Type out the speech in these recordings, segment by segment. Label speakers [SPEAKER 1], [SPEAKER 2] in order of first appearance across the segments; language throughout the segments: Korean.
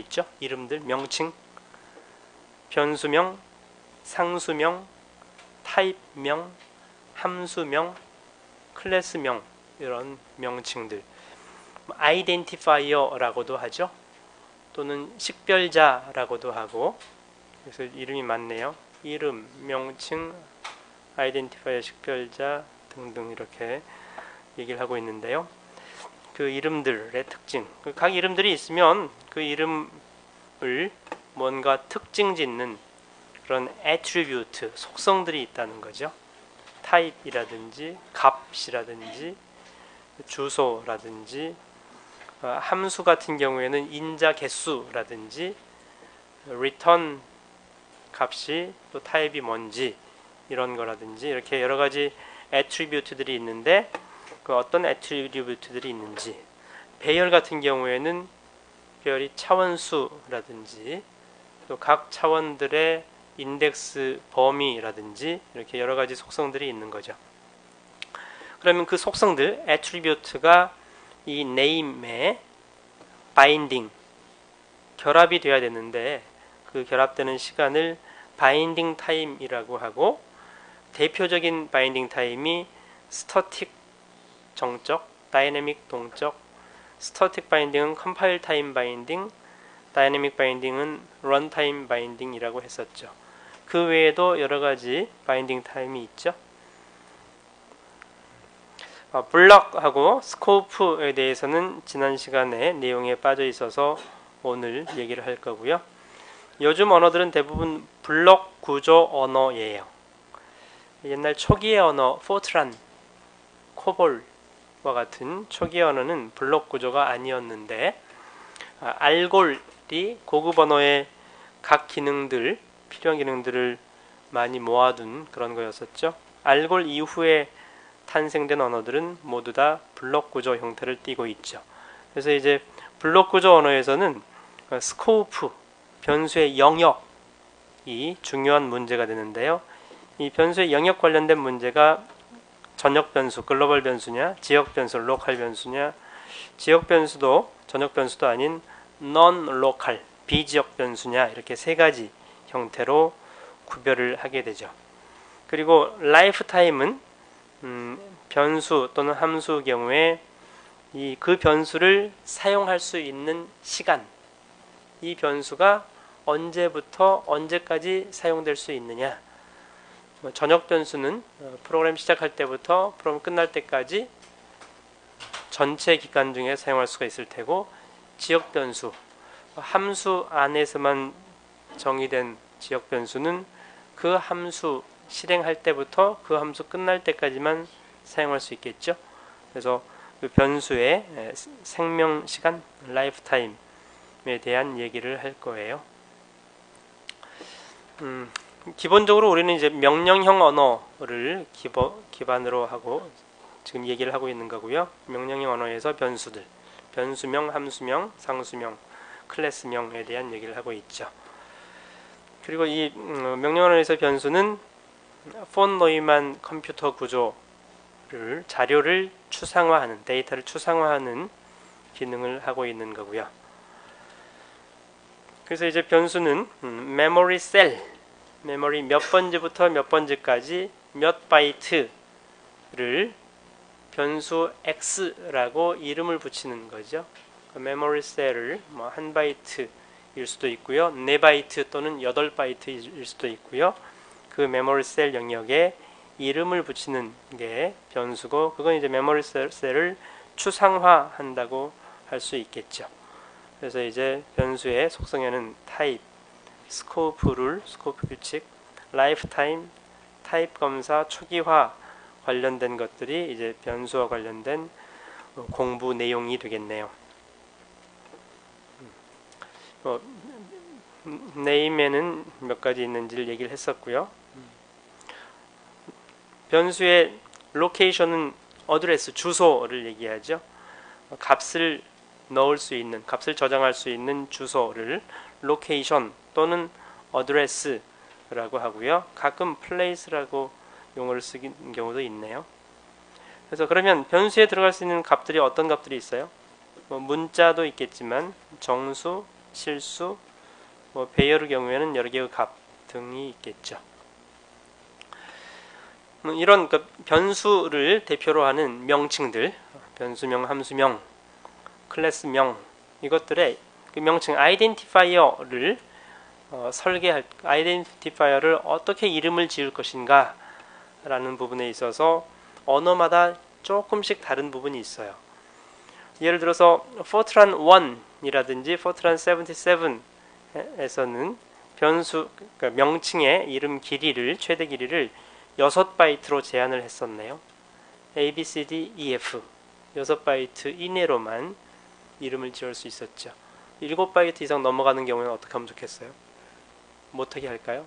[SPEAKER 1] 있죠. 이름들, 명칭, 변수명, 상수명, 타입명, 함수명, 클래스명, 이런 명칭들. 아이덴티파이어라고도 하죠. 또는 식별자라고도 하고. 그래서 이름이 많네요. 이름, 명칭, 아이덴티파이어, 식별자 등등 이렇게 얘기를 하고 있는데요. 그 이름들의 특징, 각 이름들이 있으면 그 이름을 뭔가 특징 짓는 그런 attribute, 속성들이 있다는 거죠. 타입이라든지 값이라든지 주소라든지 함수 같은 경우에는 인자 개수라든지 return 값이 또 타입이 뭔지 이런 거라든지 이렇게 여러 가지 attribute들이 있는데 그 어떤 attribute들이 있는지, 배열 같은 경우에는 배열이 차원수라든지 또 각 차원들의 인덱스 범위라든지 이렇게 여러 가지 속성들이 있는 거죠. 그러면 그 속성들, attribute가 이 name에 binding, 결합이 돼야 되는데 그 결합되는 시간을 binding time이라고 하고, 대표적인 binding time이 static 정적, dynamic 동적, static binding은 compile time binding, dynamic binding은 run time binding이라고 했었죠. 그 외에도 여러 가지 binding time이 있죠. 블럭하고 스코프에 대해서는 지난 시간에 내용에 빠져 있어서 오늘 얘기를 할 거고요. 요즘 언어들은 대부분 블럭 구조 언어예요. 옛날 초기의 언어, 포트란, 코볼과 같은 초기 언어는 블록 구조가 아니었는데, 알골이 고급 언어의 각 기능들, 필요한 기능들을 많이 모아둔 그런 거였었죠. 알골 이후에 탄생된 언어들은 모두 다 블록 구조 형태를 띠고 있죠. 그래서 이제 블록 구조 언어에서는 스코프, 변수의 영역이 중요한 문제가 되는데요. 이 변수의 영역 관련된 문제가 전역 변수, 글로벌 변수냐, 지역 변수, 로컬 변수냐, 지역 변수도 전역 변수도 아닌 non-local, 비지역 변수냐, 이렇게 세 가지 형태로 구별을 하게 되죠. 그리고 라이프타임은 변수 또는 함수 경우에 그 변수를 사용할 수 있는 시간, 이 변수가 언제부터 언제까지 사용될 수 있느냐. 전역 변수는 프로그램 시작할 때부터 프로그램 끝날 때까지 전체 기간 중에 사용할 수가 있을 테고, 지역 변수, 함수 안에서만 정의된 지역 변수는 그 함수 실행할 때부터 그 함수 끝날 때까지만 사용할 수 있겠죠. 그래서 그 변수의 생명 시간, 라이프 타임에 대한 얘기를 할 거예요. 기본적으로 우리는 이제 명령형 언어를 기반으로 하고 지금 얘기를 하고 있는 거고요. 명령형 언어에서 변수들, 변수명, 함수명, 상수명, 클래스명에 대한 얘기를 하고 있죠. 그리고 이 명령형 언어에서 변수는 폰 노이만 컴퓨터 구조를, 자료를 추상화하는, 데이터를 추상화하는 기능을 하고 있는 거고요. 그래서 이제 변수는 메모리 셀, 메모리 몇 번째부터 몇 번째까지 몇 바이트를 변수 x라고 이름을 붙이는 거죠. 메모리 셀을 한 바이트일 수도 있고요, 4바이트 또는 8바이트일 수도 있고요. 그 메모리 셀 영역에 이름을 붙이는 게 변수고, 그건 이제 메모리 셀을 추상화한다고 할 수 있겠죠. 그래서 이제 변수의 속성에는 타입, 스코프 룰, 스코프 규칙, 라이프 타임, 타입 검사, 초기화 관련된 것들이 이제 변수와 관련된 공부 내용이 되겠네요. 네임에는 몇 가지 있는지를 얘기를 했었고요. 변수의 로케이션은 어드레스, 주소를 얘기하죠. 값을 넣을 수 있는, 값을 저장할 수 있는 주소를 로케이션 또는 어드레스라고 하고요. 가끔 place라고 용어를 쓰는 경우도 있네요. 그래서 그러면 변수에 들어갈 수 있는 값들이 어떤 값들이 있어요? 문자도 있겠지만 정수, 실수, 배열의 경우에는 여러 개의 값 등이 있겠죠. 이런 변수를 대표로 하는 명칭들, 변수명, 함수명, 클래스명, 이것들의 그 명칭 아이덴티파이어를 아이덴티파이어를 어떻게 이름을 지을 것인가 라는 부분에 있어서 언어마다 조금씩 다른 부분이 있어요. 예를 들어서 Fortran 1이라든지 Fortran 77에서는 변수, 그러니까 명칭의 이름 길이를, 최대 길이를 6바이트로 제한을 했었네요. A, B, C, D, E, F 6바이트 이내로만 이름을 지을 수 있었죠. 7바이트 이상 넘어가는 경우에는 어떻게 하면 좋겠어요? 못하게 할까요?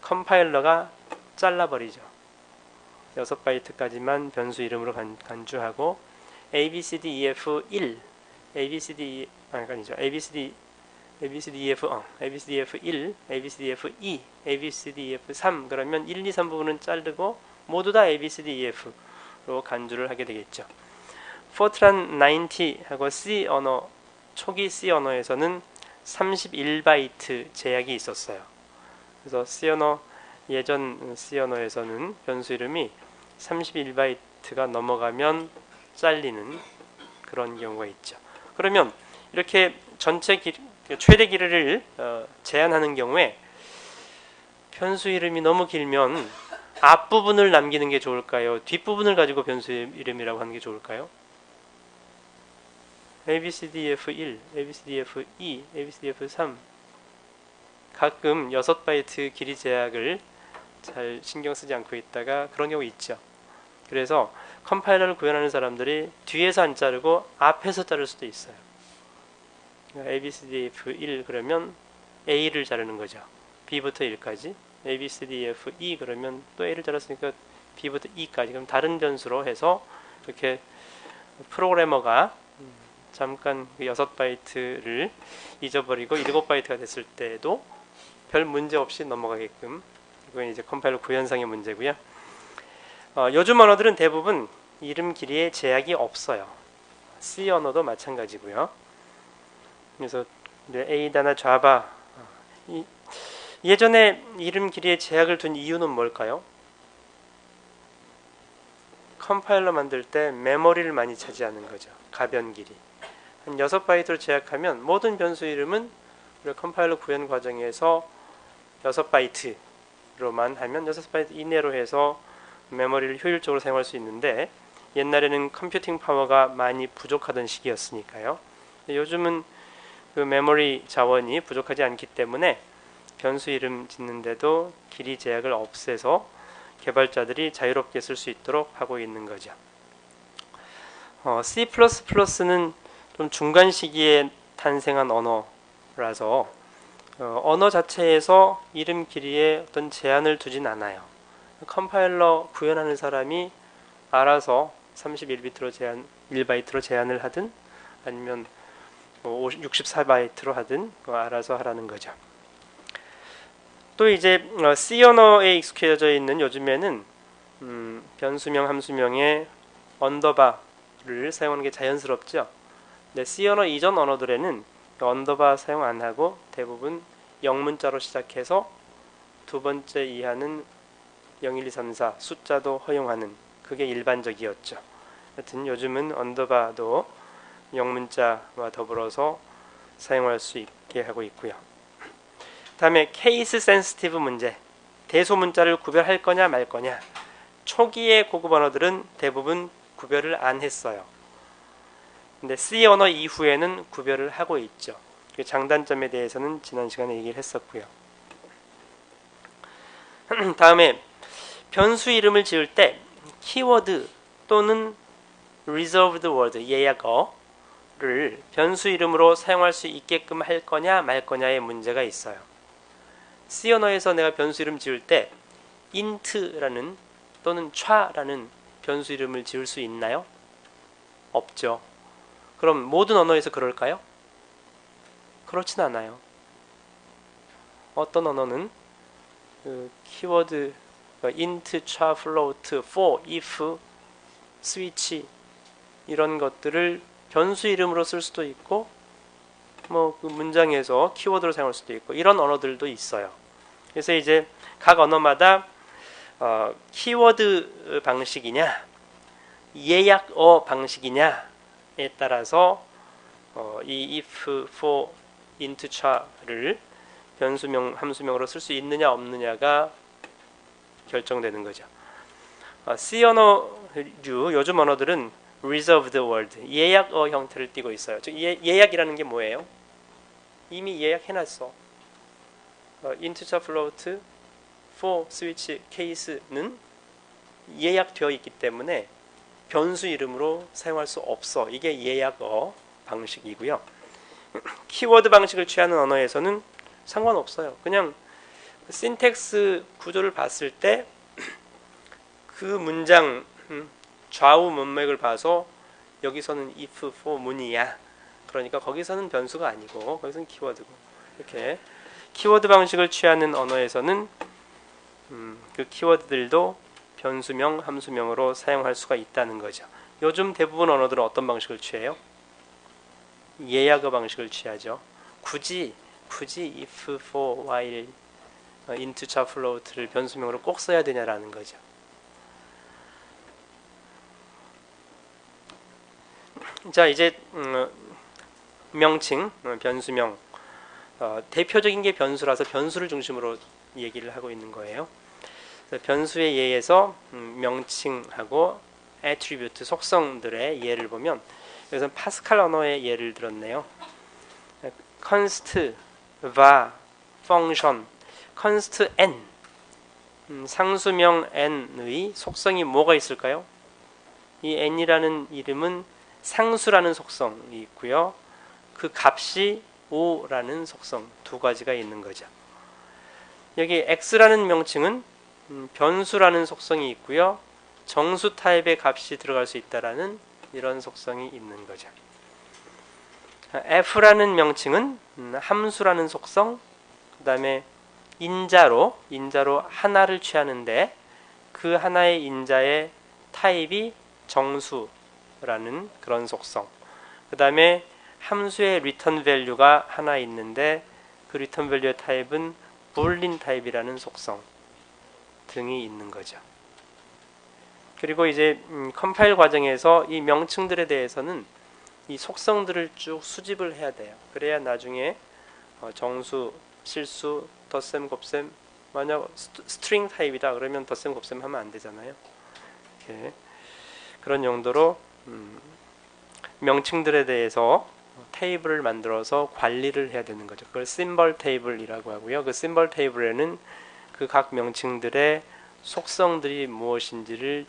[SPEAKER 1] 컴파일러가 잘라버리죠. 6바이트까지만 변수 이름으로 간주하고 A, B, C, D, E, F 1 A, B, C, D, 아니죠. A, B, C, D, E, F A, B, C, D, E, F 1 A, B, C, D, E, F 2 A, B, C, D, E, F 3 그러면 1, 2, 3 부분은 자르고 모두 다 A, B, C, D, E, F로 간주를 하게 되겠죠. Fortran 90하고 C 언어, 초기 C 언어에서는 31바이트 제약이 있었어요. 그래서 C 언어, 예전 C 언어에서는 변수 이름이 31바이트가 넘어가면 잘리는 그런 경우가 있죠. 그러면 이렇게 전체 최대 길이를 제한하는 경우에 변수 이름이 너무 길면 앞부분을 남기는 게 좋을까요? 뒷부분을 가지고 변수 이름이라고 하는 게 좋을까요? A, B, C, D, F 1, A, B, C, D, F 2, A, B, C, D, F 3 가끔 6바이트 길이 제약을 잘 신경 쓰지 않고 있다가 그런 경우 있죠. 그래서 컴파일러를 구현하는 사람들이 뒤에서 안 자르고 앞에서 자를 수도 있어요. A, B, C, D, F 1 그러면 A를 자르는 거죠. B부터 1까지. A, B, C, D, F 2 그러면 또 A를 자랐으니까 B부터 E까지. 그럼 다른 변수로 해서 이렇게 프로그래머가 잠깐 6바이트를 잊어버리고 7바이트가 됐을 때도 별 문제 없이 넘어가게끔, 이건 이제 컴파일러 구현상의 문제고요. 요즘 언어들은 대부분 이름 길이에 제약이 없어요. C 언어도 마찬가지고요. 그래서 이제 A다나 자바, 예전에 이름 길이에 제약을 둔 이유는 뭘까요? 컴파일러 만들 때 메모리를 많이 차지하는 거죠. 가변 길이. 한 6바이트로 제약하면 모든 변수 이름은 우리 컴파일러 구현 과정에서 6바이트로만 하면 6바이트 이내로 해서 메모리를 효율적으로 사용할 수 있는데, 옛날에는 컴퓨팅 파워가 많이 부족하던 시기였으니까요. 요즘은 그 메모리 자원이 부족하지 않기 때문에 변수 이름 짓는데도 길이 제약을 없애서 개발자들이 자유롭게 쓸 수 있도록 하고 있는 거죠. C++는 좀 중간 시기에 탄생한 언어라서 언어 자체에서 이름 길이에 어떤 제한을 두진 않아요. 컴파일러 구현하는 사람이 알아서 31비트로 1바이트로 제한을 하든 아니면 64바이트로 하든 알아서 하라는 거죠. 또 이제 C 언어에 익숙해져 있는 요즘에는 변수명, 함수명에 언더바를 사용하는 게 자연스럽죠. 근데 C 언어 이전 언어들에는 언더바 사용 안 하고 대부분 영문자로 시작해서 두 번째 이하는 0, 1, 2, 3, 4 숫자도 허용하는, 그게 일반적이었죠. 하여튼 요즘은 언더바도 영문자와 더불어서 사용할 수 있게 하고 있고요. 다음에 케이스 센시티브 문제, 대소문자를 구별할 거냐 말 거냐. 초기의 고급 언어들은 대부분 구별을 안 했어요. 근데 C 언어 이후에는 구별을 하고 있죠. 그 장단점에 대해서는 지난 시간에 얘기를 했었고요. 다음에 변수 이름을 지을 때 키워드 또는 reserved word, 예약어를 변수 이름으로 사용할 수 있게끔 할 거냐 말 거냐의 문제가 있어요. C 언어에서 내가 변수 이름 지을 때 int라는 또는 차라는 변수 이름을 지을 수 있나요? 없죠. 그럼 모든 언어에서 그럴까요? 그렇진 않아요. 어떤 언어는 그 키워드 int, 차, float, for, if, switch 이런 것들을 변수 이름으로 쓸 수도 있고 뭐 그 문장에서 키워드로 사용할 수도 있고 이런 언어들도 있어요. 그래서 이제 각 언어마다 키워드 방식이냐 예약어 방식이냐에 따라서 이 if, for, int, char를 변수명, 함수명으로 쓸 수 있느냐 없느냐가 결정되는 거죠. C 언어류 요즘 언어들은 reserved word 예약어 형태를 띠고 있어요. 즉 예약이라는 게 뭐예요? 이미 예약해놨어. int, char, float, for, switch, case는 예약되어 있기 때문에 변수 이름으로 사용할 수 없어. 이게 예약어 방식이고요. 키워드 방식을 취하는 언어에서는 상관없어요. 그냥 신텍스 구조를 봤을 때 그 문장 좌우 문맥을 봐서 여기서는 if, for, 문이야. 그러니까 거기서는 변수가 아니고 거기서는 키워드고 이렇게 키워드 방식을 취하는 언어에서는 그 키워드들도 변수명, 함수명으로 사용할 수가 있다는 거죠. 요즘 대부분 언어들은 어떤 방식을 취해요? 예약어 방식을 취하죠. 굳이 if, for, while, int, char, float를 변수명으로 꼭 써야 되냐라는 거죠. 자, 이제 명칭, 변수명. 대표적인 게 변수라서 변수를 중심으로 얘기를 하고 있는 거예요. 변수의 예에서 명칭하고 attribute, 속성들의 예를 보면 여기서 파스칼 언어의 예를 들었네요. const, var, function, const n, 상수명 n의 속성이 뭐가 있을까요? 이 n이라는 이름은 상수라는 속성이 있고요. 그 값이 5라는 속성 두 가지가 있는 거죠. 여기 x라는 명칭은 변수라는 속성이 있고요. 정수 타입의 값이 들어갈 수 있다라는 이런 속성이 있는 거죠. f라는 명칭은 함수라는 속성, 그 다음에 인자로 하나를 취하는데 그 하나의 인자의 타입이 정수라는 그런 속성, 그 다음에 함수의 리턴 밸류가 하나 있는데 그 리턴 밸류의 타입은 불린 타입이라는 속성 등이 있는 거죠. 그리고 이제 컴파일 과정에서 이 명칭들에 대해서는 이 속성들을 쭉 수집을 해야 돼요. 그래야 나중에 정수, 실수, 덧셈, 곱셈, 만약 스트링 타입이다 그러면 덧셈, 곱셈 하면 안 되잖아요. 이렇게 그런 용도로 명칭들에 대해서 테이블을 만들어서 관리를 해야 되는 거죠. 그걸 심벌 테이블이라고 하고요. 그 심벌 테이블에는 그 각 명칭들의 속성들이 무엇인지를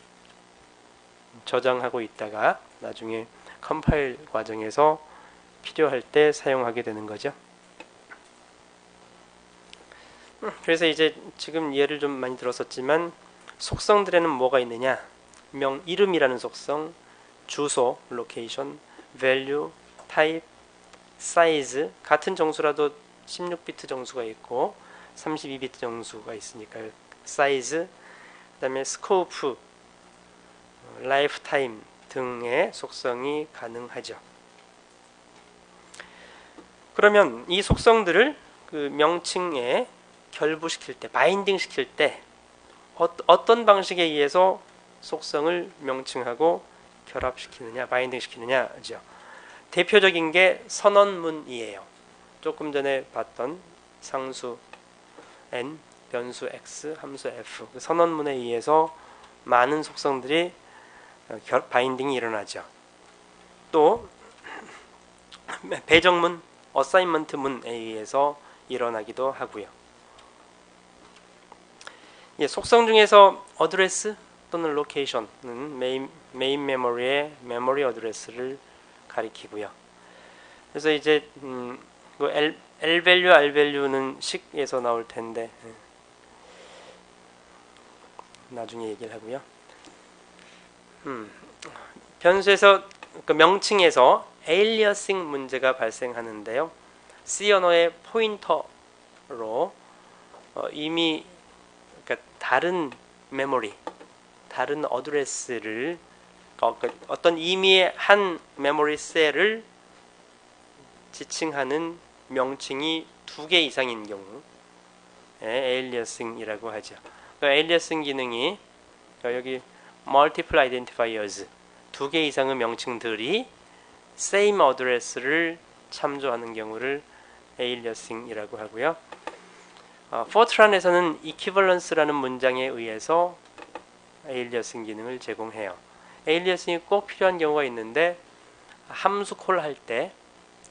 [SPEAKER 1] 저장하고 있다가 나중에 컴파일 과정에서 필요할 때 사용하게 되는 거죠. 그래서 이제 지금 예를 좀 많이 들었었지만 속성들에는 뭐가 있느냐? 이름이라는 속성, 주소, location, value, type, size, 같은 정수라도 16비트 정수가 있고 32비트 정수가 있으니까 size, 그 다음에 scope, lifetime 등의 속성이 가능하죠. 그러면 이 속성들을 그 명칭에 결부시킬 때, 바인딩 시킬 때 어떤 방식에 의해서 속성을 명칭하고 결합시키느냐, 바인딩 시키느냐죠. 대표적인 게 선언문이에요. 조금 전에 봤던 상수 n, 변수 x, 함수 f, 그 선언문에 의해서 많은 속성들이 바인딩이 일어나죠. 또 배정문, 어사인먼트 문에 의해서 일어나기도 하고요. 속성 중에서 어드레스 또는 로케이션은 메인 메모리의 메모리 어드레스를 가리키고요. 그래서 이제 L 밸류, R 밸류는 식에서 나올 텐데 나중에 얘기를 하고요. 변수에서 그 명칭에서 에일리어싱 문제가 발생하는데요. C 언어의 포인터로 이미 그러니까 다른 메모리, 다른 어드레스를 어떤 임의의 한 메모리 셀을 지칭하는 명칭이 2개 이상인 경우 에일리어싱이라고 하죠. 그 에일리어싱 기능이 여기 multiple identifiers 2개 이상의 명칭들이 same address를 참조하는 경우를 에일리어싱이라고 하고요. 포트란에서는 equivalence라는 문장에 의해서 에일리어싱 기능을 제공해요. 에일리어싱이 꼭 필요한 경우가 있는데 함수 콜 할 때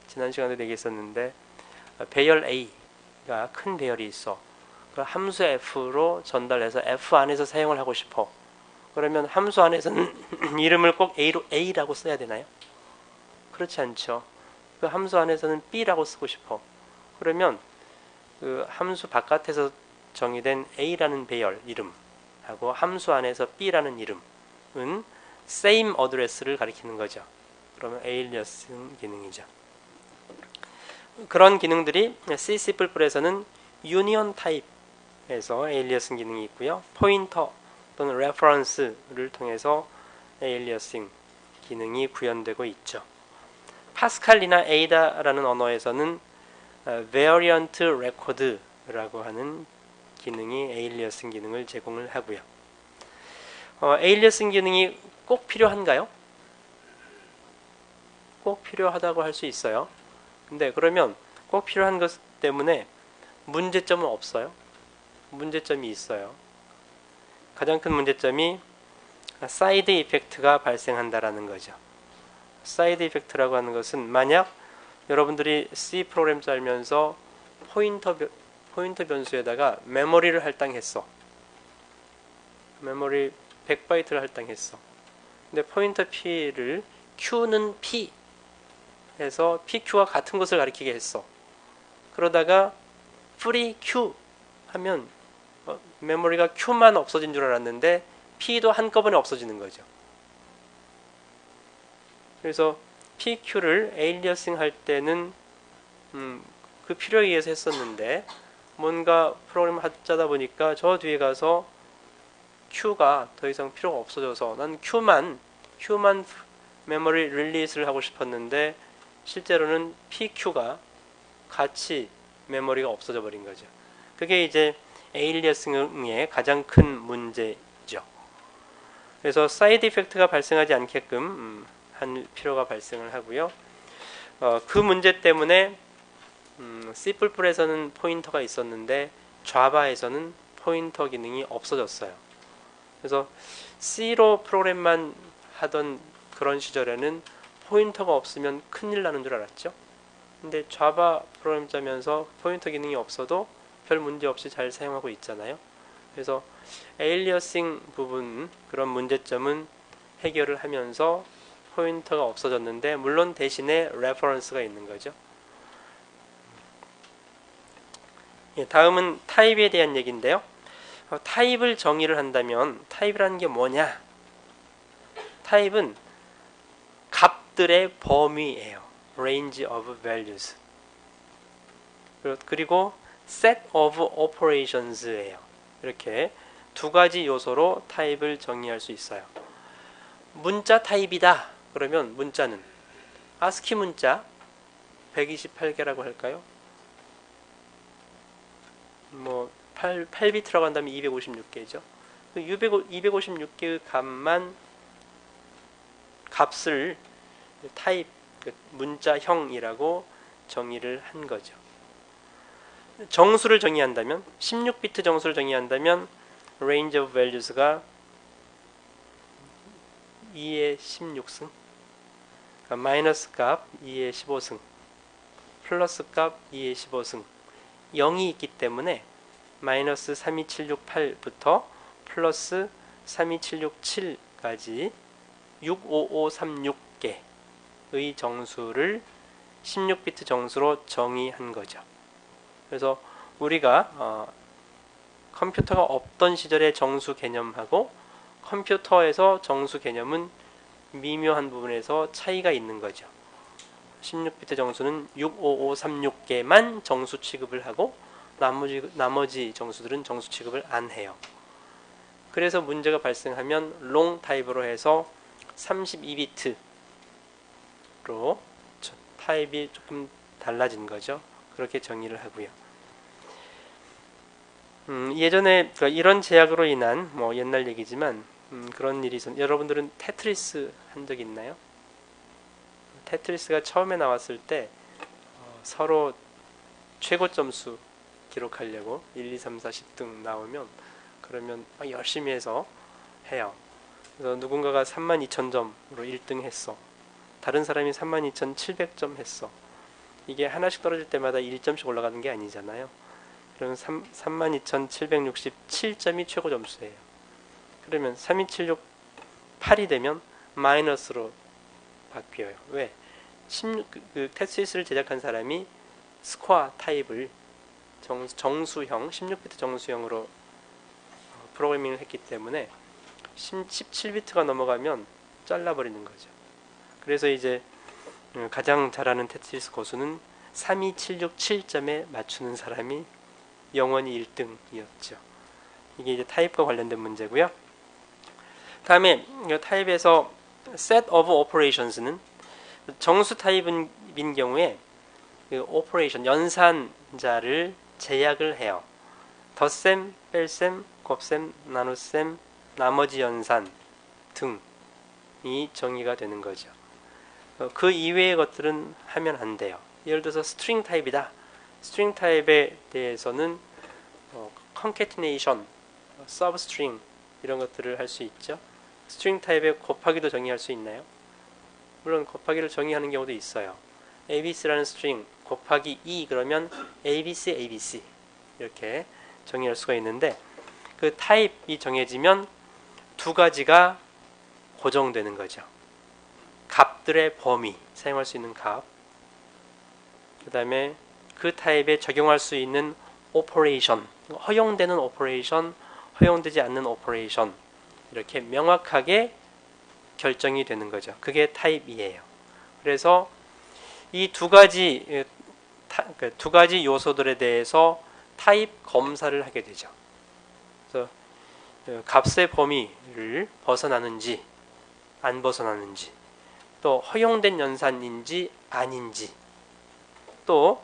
[SPEAKER 1] 지난 시간에도 얘기했었는데 배열 A가 큰 배열이 있어. 그 함수 F로 전달해서 F 안에서 사용을 하고 싶어. 그러면 함수 안에서는 이름을 꼭 A라고 써야 되나요? 그렇지 않죠. 그 함수 안에서는 B라고 쓰고 싶어. 그러면 그 함수 바깥에서 정의된 A라는 배열 이름하고 함수 안에서 B라는 이름은 same address를 가리키는 거죠. 그러면 에일리어싱 기능이죠. 그런 기능들이 C++에서는 유니온 타입에서 에일리어싱 기능이 있고요. 포인터 또는 레퍼런스를 통해서 에일리어싱 기능이 구현되고 있죠. 파스칼이나 에이다라는 언어에서는 variant record라고 하는 기능이 에일리어싱 기능을 제공을 하고요. 에일리어싱 기능이 꼭 필요한가요? 꼭 필요하다고 할 수 있어요. 근데 그러면 꼭 필요한 것 때문에 문제점은 없어요? 문제점이 있어요. 가장 큰 문제점이 사이드 이펙트가 발생한다라는 거죠. 사이드 이펙트라고 하는 것은 만약 여러분들이 C 프로그램 짜면서 포인터 변수에다가 메모리를 할당했어. 메모리 100바이트를 할당했어. 근데 포인터 P를 Q는 P 해서 PQ와 같은 것을 가리키게 했어. 그러다가 free Q 하면 메모리가 Q만 없어진 줄 알았는데 P도 한꺼번에 없어지는 거죠. 그래서 PQ를 에일리어싱 할 때는 그 필요에 의해서 했었는데 뭔가 프로그램 하다 보니까 저 뒤에 가서 Q가 더 이상 필요가 없어져서 난 Q만 메모리 릴리스를 하고 싶었는데 실제로는 PQ가 같이 메모리가 없어져 버린 거죠. 그게 이제 에일리어싱의 가장 큰 문제죠. 그래서 사이드 이펙트가 발생하지 않게끔 한 필요가 발생을 하고요. 그 문제 때문에 C++에서는 포인터가 있었는데 자바에서는 포인터 기능이 없어졌어요. 그래서 C로 프로그램만 하던 그런 시절에는 포인터가 없으면 큰일 나는 줄 알았죠. 근데 자바 프로그램 짜면서 포인터 기능이 없어도 별 문제 없이 잘 사용하고 있잖아요. 그래서 에일리어싱 부분 그런 문제점은 해결을 하면서 포인터가 없어졌는데 물론 대신에 레퍼런스가 있는 거죠. 다음은 타입에 대한 얘기인데요. 타입을 정의를 한다면 타입이라는 게 뭐냐? 타입은 값들의 범위예요. range of values. 그리고 set of operations예요. 이렇게 두 가지 요소로 타입을 정의할 수 있어요. 문자 타입이다. 그러면 문자는 ASCII 문자 128개라고 할까요? 8비트라고 한다면 256개죠. 256개의 값을 타입, 문자형이라고 정의를 한 거죠. 정수를 정의한다면 16비트 정수를 정의한다면 range of values가 2의 16승, 마이너스 값 2의 15승, 플러스 값 2의 15승, 0이 있기 때문에 마이너스 32768부터 플러스 32767까지 65536개의 정수를 16비트 정수로 정의한 거죠. 그래서 우리가 컴퓨터가 없던 시절의 정수 개념하고 컴퓨터에서 정수 개념은 미묘한 부분에서 차이가 있는 거죠. 16비트 정수는 65536개만 정수 취급을 하고 나머지 정수들은 정수 취급을 안 해요. 그래서 문제가 발생하면 롱 타입으로 해서 32비트로 타입이 조금 달라진 거죠. 그렇게 정의를 하고요. 예전에 이런 제약으로 인한 뭐 옛날 얘기지만 그런 일이 여러분들은 테트리스 한 적 있나요? 테트리스가 처음에 나왔을 때 서로 최고 점수 기록하려고 1, 2, 3, 4, 10등 나오면 그러면 열심히 해서 해요. 그래서 누군가가 32,000점으로 1등 했어. 다른 사람이 32,700점 했어. 이게 하나씩 떨어질 때마다 1점씩 올라가는 게 아니잖아요. 그러면 32,767점이 최고 점수예요. 그러면 32768이 되면 마이너스로 바뀌어요. 왜? 테트리스를 제작한 사람이 스코어 타입을 정수형, 16비트 정수형으로 프로그래밍을 했기 때문에 17비트가 넘어가면 잘라버리는 거죠. 그래서 이제 가장 잘하는 테트리스 고수는 32767점에 맞추는 사람이 영원히 1등이었죠. 이게 이제 타입과 관련된 문제고요. 다음에 타입에서 set of operations는 정수 타입인 경우에 그 오퍼레이션 연산자를 제약을 해요. 덧셈, 뺄셈, 곱셈, 나눗셈, 나머지 연산 등이 정의가 되는 거죠. 그 이외의 것들은 하면 안 돼요. 예를 들어서 스트링 타입이다. 스트링 타입에 대해서는 concatenation, substring 이런 것들을 할 수 있죠. 스트링 타입에 곱하기도 정의할 수 있나요? 물론 곱하기를 정의하는 경우도 있어요. abc라는 스트링 곱하기 2 그러면 abc, abc 이렇게 정의할 수가 있는데 그 타입이 정해지면 두 가지가 고정되는 거죠. 값들의 범위, 사용할 수 있는 값, 그 다음에 그 타입에 적용할 수 있는 오퍼레이션, 허용되는 오퍼레이션, 허용되지 않는 오퍼레이션 이렇게 명확하게 결정이 되는 거죠. 그게 타입이에요. 그래서 이 두 가지 요소들에 대해서 타입 검사를 하게 되죠. 그래서 값의 범위를 벗어나는지 안 벗어나는지, 또 허용된 연산인지 아닌지, 또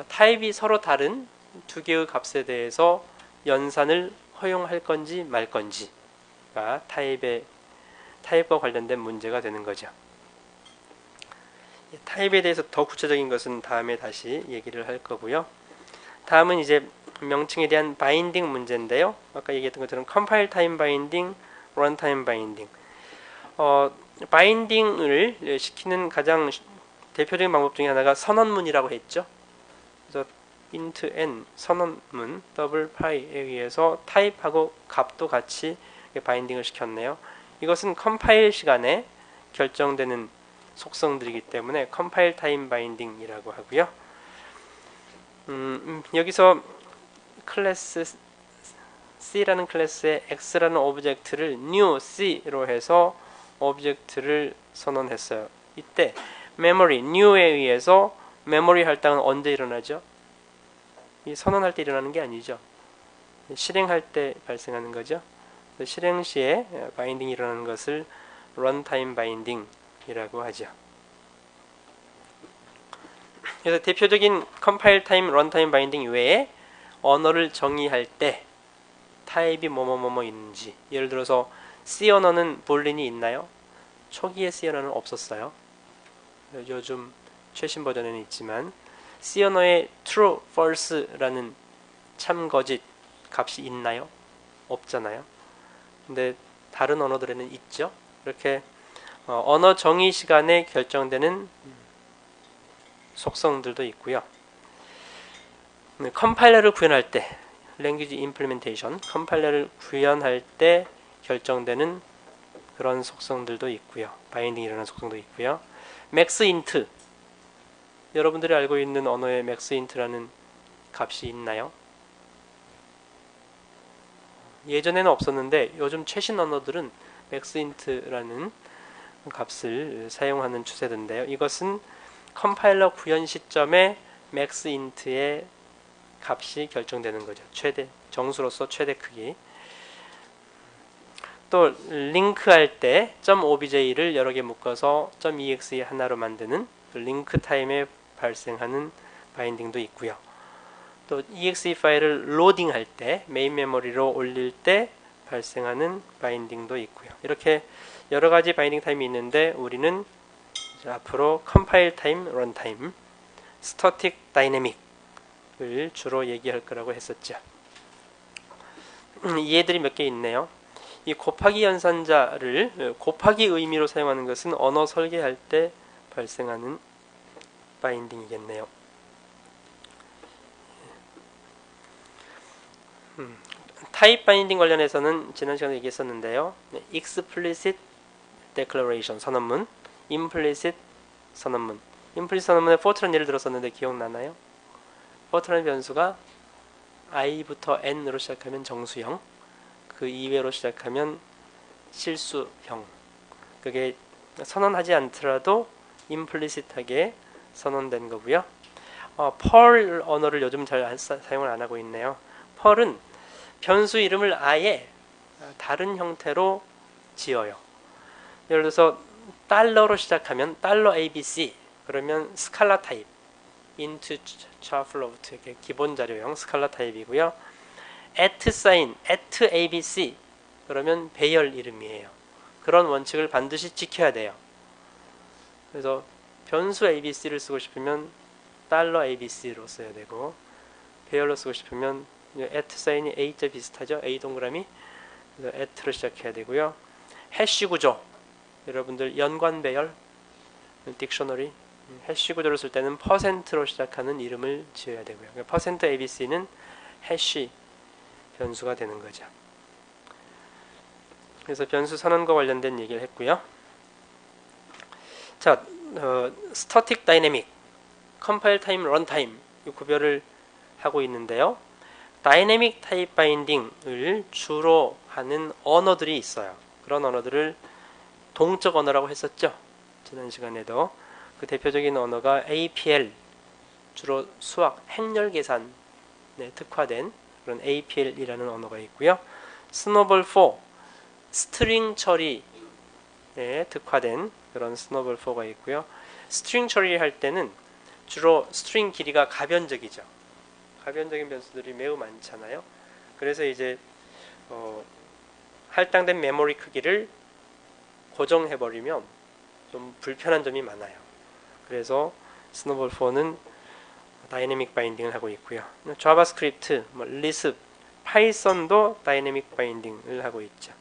[SPEAKER 1] 타입이 서로 다른 두 개의 값에 대해서 연산을 허용할 건지 말 건지가 타입과 관련된 문제가 되는 거죠. 타입에 대해서 더 구체적인 것은 다음에 다시 얘기를 할 거고요. 다음은 이제 명칭에 대한 바인딩 문제인데요. 아까 얘기했던 것처럼 컴파일 타임 바인딩, 런타임 바인딩. 바인딩을 시키는 가장 대표적인 방법 중에 하나가 선언문이라고 했죠. 그래서 int n 선언문 더블 파이에 의해서 타입하고 값도 같이 바인딩을 시켰네요. 이것은 컴파일 시간에 결정되는 속성들이기 때문에 컴파일 타임 바인딩이라고 하고요. 여기서 클래스 C라는 클래스에 X라는 오브젝트를 new C로 해서 오브젝트를 선언했어요. 이때 memory new에 의해서 메모리 할당은 언제 일어나죠? 이 선언할 때 일어나는 게 아니죠. 실행할 때 발생하는 거죠. 실행 시에 바인딩이 일어나는 것을 런타임 바인딩이라고 하죠. 그래서 대표적인 컴파일 타임, 런타임 바인딩 외에 언어를 정의할 때 타입이 뭐뭐뭐뭐 있는지, 예를 들어서 C 언어는 볼린이 있나요? 초기에 C 언어는 없었어요. 요즘 최신 버전에는 있지만 C 언어에 true, false라는 참, 거짓 값이 있나요? 없잖아요. 근데 다른 언어들에는 있죠. 이렇게 언어 정의 시간에 결정되는 속성들도 있고요. 컴파일러를 구현할 때 language implementation, 컴파일러를 구현할 때 결정되는 그런 속성들도 있고요. 바인딩이 일어나는 속성도 있고요. maxint, 여러분들이 알고 있는 언어에 maxint라는 값이 있나요? 예전에는 없었는데 요즘 최신 언어들은 maxint라는 값을 사용하는 추세인데요. 이것은 컴파일러 구현 시점에 maxint의 값이 결정되는 거죠. 최대 정수로서 최대 크기. 또 링크할 때 .obj를 여러 개 묶어서 .exe 하나로 만드는 링크 타임에 발생하는 바인딩도 있고요. 또 exe 파일을 로딩할 때, 메인 메모리로 올릴 때 발생하는 바인딩도 있고요. 이렇게 여러 가지 바인딩 타임이 있는데 우리는 앞으로 컴파일 타임, 런 타임, 스태틱 다이내믹을 주로 얘기할 거라고 했었죠. 이해들이 몇 개 있네요. 이 곱하기 연산자를 곱하기 의미로 사용하는 것은 언어 설계할 때 발생하는 바인딩이겠네요. 타입 바인딩 관련해서는 지난 시간에 얘기했었는데요. explicit declaration 선언문, implicit 선언문. implicit 선언문에 for라는 예를 들었었는데 기억나나요? for라는 변수가 i부터 n으로 시작하면 정수형, 그 이외로 시작하면 실수형. 그게 선언하지 않더라도 implicit하게 선언된 거고요. 펄 언어를 요즘 잘 사용을 안 하고 있네요. 펄은 변수 이름을 아예 다른 형태로 지어요. 예를 들어서 달러로 시작하면 달러 ABC 그러면 스칼라 타입 int, char, float 이렇게 기본 자료형 스칼라 타입이고요. at sign, at ABC 그러면 배열 이름이에요. 그런 원칙을 반드시 지켜야 돼요. 그래서 변수 ABC를 쓰고 싶으면 달러 ABC로 써야 되고 배열로 쓰고 싶으면 at sign이 A자 비슷하죠. A 동그라미 그래서 at로 시작해야 되고요. 해시 구조 여러분들 연관 배열 딕셔너리 해시 구조를 쓸 때는 %로 시작하는 이름을 지어야 되고요. 그러니까 %ABC는 해시 변수가 되는 거죠. 그래서 변수 선언과 관련된 얘기를 했고요. 자, 스태틱 다이내믹, 컴파일 타임, 런 타임 이 구별을 하고 있는데요. 다이내믹 타입 바인딩을 주로 하는 언어들이 있어요. 그런 언어들을 동적 언어라고 했었죠. 지난 시간에도 그 대표적인 언어가 APL, 주로 수학, 행렬 계산에 특화된 그런 APL이라는 언어가 있고요. 스노볼4, 스트링 처리에 특화된 그런 스노볼4가 있고요. 스트링 처리할 때는 주로 스트링 길이가 가변적이죠. 가변적인 변수들이 매우 많잖아요. 그래서 이제 할당된 메모리 크기를 고정해버리면 좀 불편한 점이 많아요. 그래서 스노볼4는 다이내믹 바인딩을 하고 있고요. 자바스크립트, 리습, 파이썬도 다이내믹 바인딩을 하고 있죠.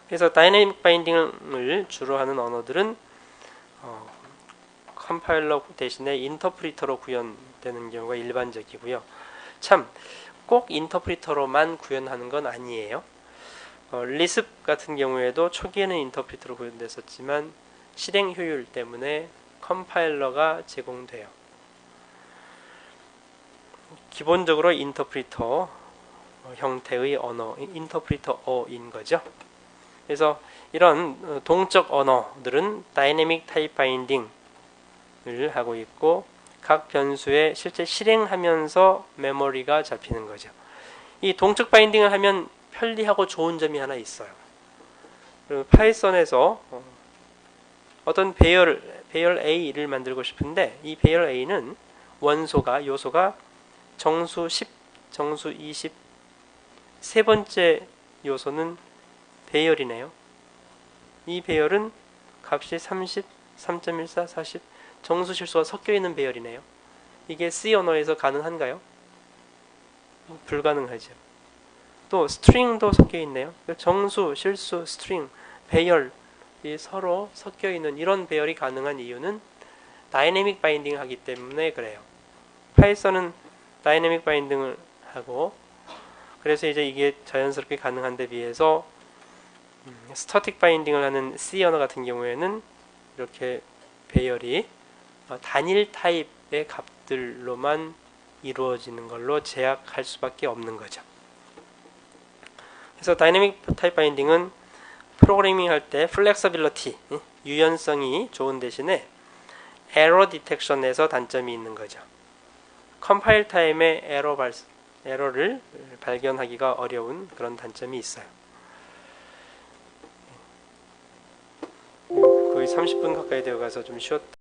[SPEAKER 1] 그래서 다이내믹 바인딩을 주로 하는 언어들은 컴파일러 대신에 인터프리터로 구현되는 경우가 일반적이고요. 참 꼭 인터프리터로만 구현하는 건 아니에요. 리습 같은 경우에도 초기에는 인터프리터로 구현됐었지만 실행 효율 때문에 컴파일러가 제공돼요. 기본적으로 인터프리터 형태의 언어, 인터프리터어인 거죠. 그래서 이런 동적 언어들은 다이내믹 타입 바인딩을 하고 있고 각 변수에 실제 실행하면서 메모리가 잡히는 거죠. 이 동적 바인딩을 하면 편리하고 좋은 점이 하나 있어요. 파이썬에서 어떤 배열 A를 만들고 싶은데 이 배열 A는 요소가 정수 10, 정수 20, 세 번째 요소는 배열이네요. 이 배열은 값이 30, 3.14, 40 정수 실수가 섞여 있는 배열이네요. 이게 C 언어에서 가능한가요? 불가능하죠. 또 스트링도 섞여 있네요. 정수, 실수, 스트링, 배열이 서로 섞여 있는 이런 배열이 가능한 이유는 다이내믹 바인딩을 하기 때문에 그래요. 파이썬은 다이내믹 바인딩을 하고 그래서 이제 이게 자연스럽게 가능한 데 비해서 스태틱 바인딩을 하는 C 언어 같은 경우에는 이렇게 배열이 단일 타입의 값들로만 이루어지는 걸로 제약할 수밖에 없는 거죠. 그래서 다이내믹 타입 바인딩은 프로그래밍 할 때 플렉서빌리티, 유연성이 좋은 대신에 에러 디텍션에서 단점이 있는 거죠. 컴파일 타임에 에러를 발견하기가 어려운 그런 단점이 있어요. 거의 30분 가까이 되어 가서 좀 쉬었다.